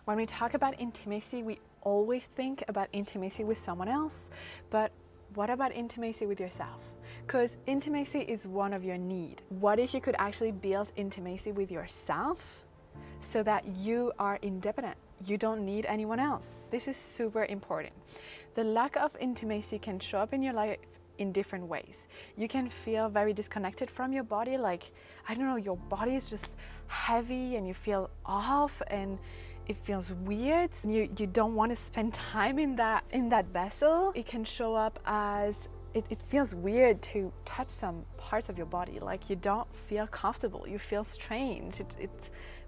When we talk about intimacy, we always think about intimacy with someone else, but what about intimacy with yourself? Because intimacy is one of your needs. What if you could actually build intimacy with yourself so that you are independent? You don't need anyone else. This is super important. The lack of intimacy can show up in your life in different ways. You can feel very disconnected from your body, like, I don't know, your body is just heavy and you feel off and it feels weird. You don't want to spend time in that vessel. It can show up as it feels weird to touch some parts of your body, like you don't feel comfortable, you feel strange, it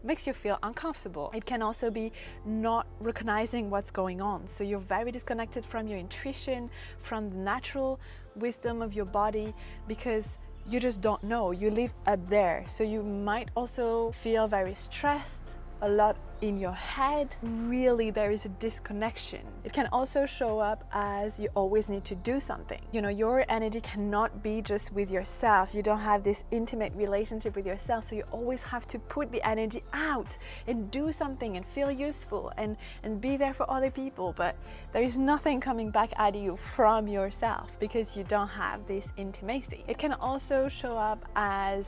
makes you feel uncomfortable. It can also be not recognizing what's going on, so you're very disconnected from your intuition, from the natural wisdom of your body, because you just don't know, you live up there. So you might also feel very stressed, a lot in your head. Really, there is a disconnection. It can also show up as you always need to do something. You know, your energy cannot be just with yourself. You don't have this intimate relationship with yourself, so you always have to put the energy out and do something and feel useful and be there for other people, but there is nothing coming back at you from yourself because you don't have this intimacy. It can also show up as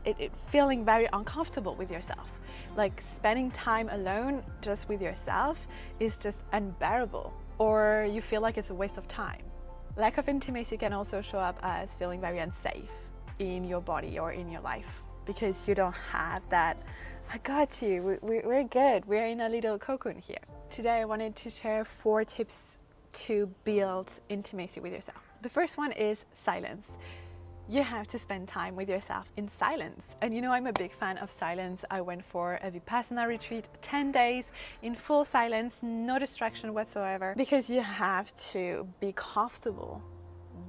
it feeling very uncomfortable with yourself. Like spending time alone just with yourself is just unbearable, or you feel like it's a waste of time. Lack of intimacy can also show up as feeling very unsafe in your body or in your life because you don't have that, I got you, we're good, we're in a little cocoon here. Today I wanted to share 4 tips to build intimacy with yourself. The first one is silence. You have to spend time with yourself in silence. And you know, I'm a big fan of silence. I went for a Vipassana retreat, 10 days in full silence, no distraction whatsoever, because you have to be comfortable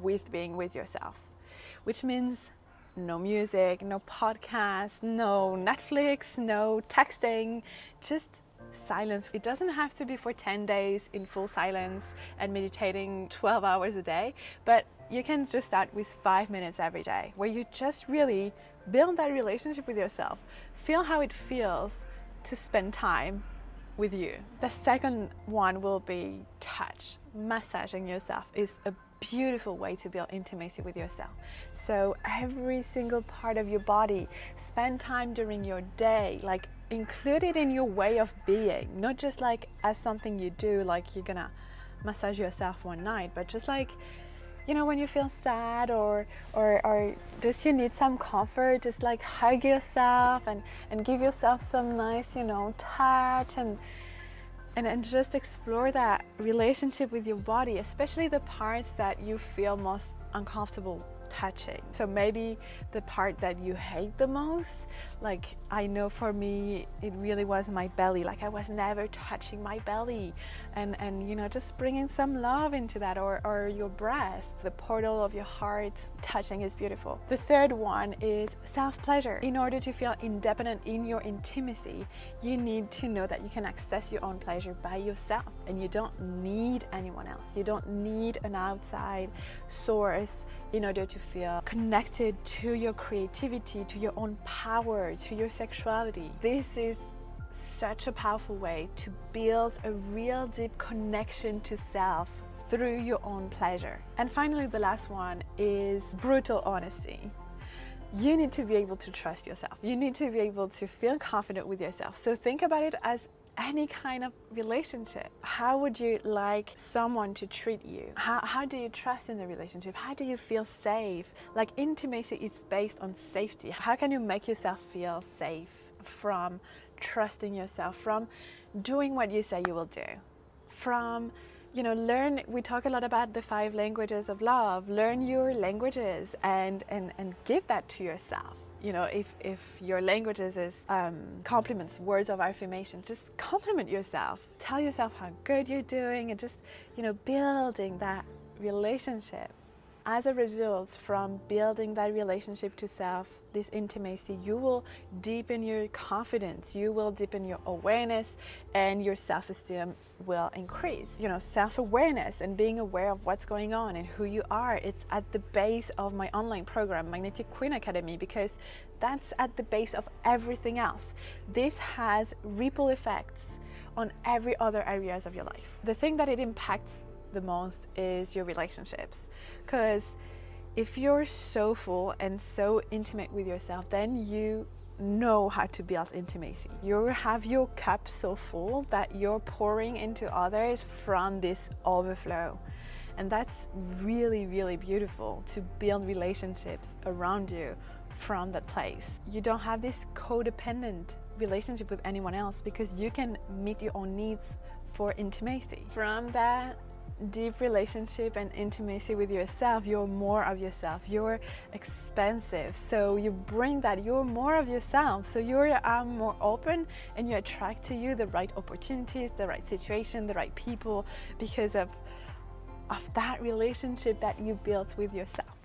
with being with yourself, which means no music, no podcast, no Netflix, no texting, just silence. It doesn't have to be for 10 days in full silence and meditating 12 hours a day, but you can just start with 5 minutes every day where you just really build that relationship with yourself. Feel how it feels to spend time with you. The second one will be touch. Massaging yourself is a beautiful way to build intimacy with yourself. So every single part of your body, spend time during your day, like include it in your way of being, not just like as something you do, like you're gonna massage yourself one night, but just like, you know, when you feel sad or just you need some comfort, just like hug yourself and give yourself some nice, you know, touch and just explore that relationship with your body, especially the parts that you feel most uncomfortable touching. So maybe the part that you hate the most, like I know for me it really was my belly, like I was never touching my belly, and you know, just bringing some love into that, or your breast, the portal of your heart. Touching is beautiful. The third one is self-pleasure. In order to feel independent in your intimacy, you need to know that you can access your own pleasure by yourself, and you don't need anyone else. You don't need an outside source in order to feel connected to your creativity, to your own power, to your sexuality. This is such a powerful way to build a real deep connection to self through your own pleasure. And finally, the last one is brutal honesty. You need to be able to trust yourself. You need to be able to feel confident with yourself. So think about it as any kind of relationship. How would you like someone to treat you? How do you trust in the relationship? How do you feel safe? Like intimacy is based on safety. How can you make yourself feel safe from trusting yourself, from doing what you say you will do, from, you know, we talk a lot about the 5 languages of love. Learn your languages and give that to yourself. You know, if your languages is compliments, words of affirmation, just compliment yourself. Tell yourself how good you're doing, and just, you know, building that relationship. As a result, from building that relationship to self, this intimacy, you will deepen your confidence, you will deepen your awareness, and your self-esteem will increase. You know, self-awareness and being aware of what's going on and who you are, it's at the base of my online program, Magnetic Queen Academy, because that's at the base of everything else. This has ripple effects on every other areas of your life. The thing that it impacts the most is your relationships, because if you're so full and so intimate with yourself, then you know how to build intimacy. You have your cup so full that you're pouring into others from this overflow. And that's really, really beautiful, to build relationships around you from that place. You don't have this codependent relationship with anyone else, because you can meet your own needs for intimacy. From that deep relationship and intimacy with yourself, you're more of yourself. You're expansive, so you bring that, you're more of yourself, so you're more open, and you attract to you the right opportunities, the right situation, the right people, because of that relationship that you built with yourself.